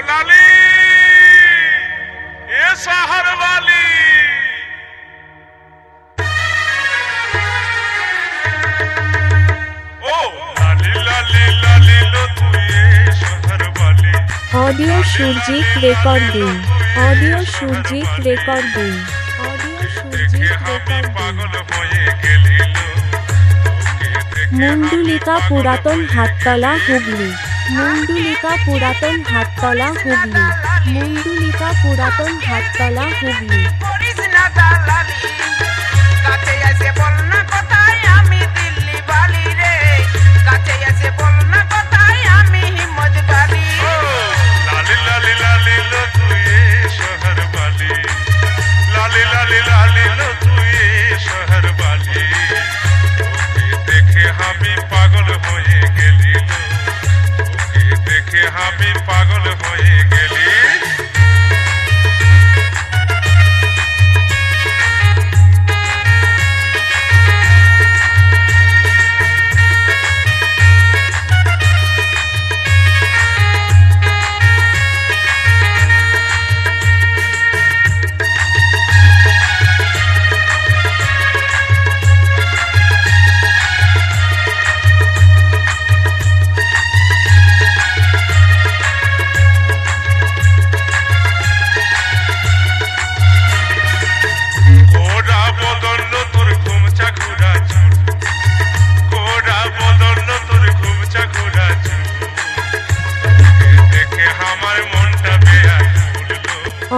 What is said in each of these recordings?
लाली ये शहर वाली ओ लाली लाली लाली लो तू ये शहर वाली। Audio Surjit recording, audio Surjit recording, audio Surjit recording. মুন্ডুলিকা পুরাতন হাততলা হুগলি, মুন্ডুলিকা পুরাতন হাততলা হুগলি, মুন্ডুলিকা পুরাতন হাততলা হুগলি। আমি পাগল হয়ে গেলি, তোকে দেখে আমি পাগল হয়ে গেলি।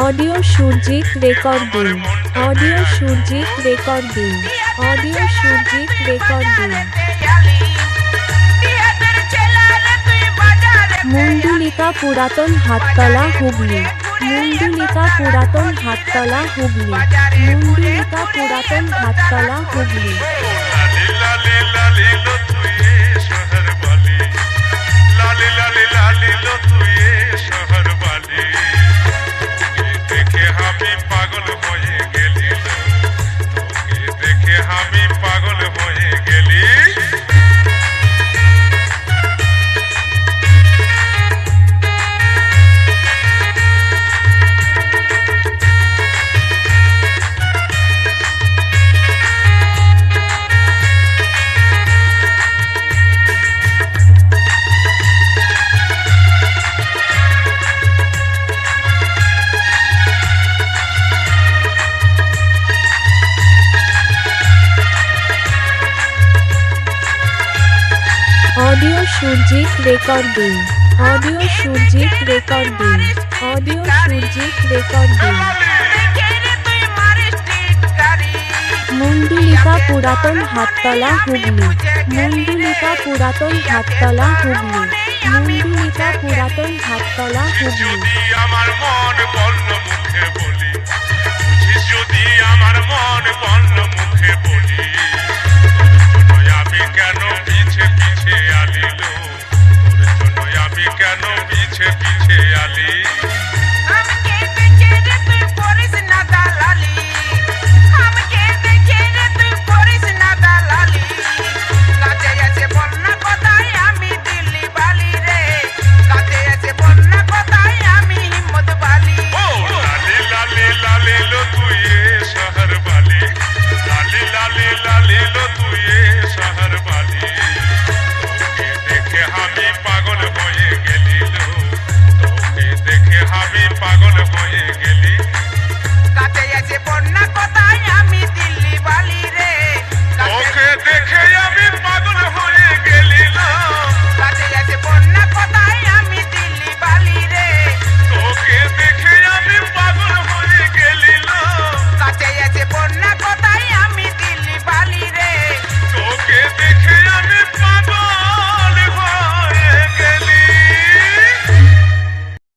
Audio Surjit recording, audio Surjit recording, audio Surjit recording. মুন্ডুলিকা পুরাতন হাততলা হুগলি, মুন্ডুলিকা পুরাতন হাততলা হুগলি, মুন্ডুলিকা পুরাতন হাততলা হুগলি। আমি পাগল হয়ে গেলি, তোকে দেখে আমি পাগল হয়ে গেলি। Audio Surjit recording, audio Surjit recording, audio Surjit recording. মুন্ডুলিকা পুরাতন হাততলা হুগলি, মুন্ডুলিকা পুরাতন হাততলা হুগলি, মুন্ডুলিকা পুরাতন হাততলা হুগলি। আমার মন বলল মুখে বলি, বুঝিস যদি আমার মন বলল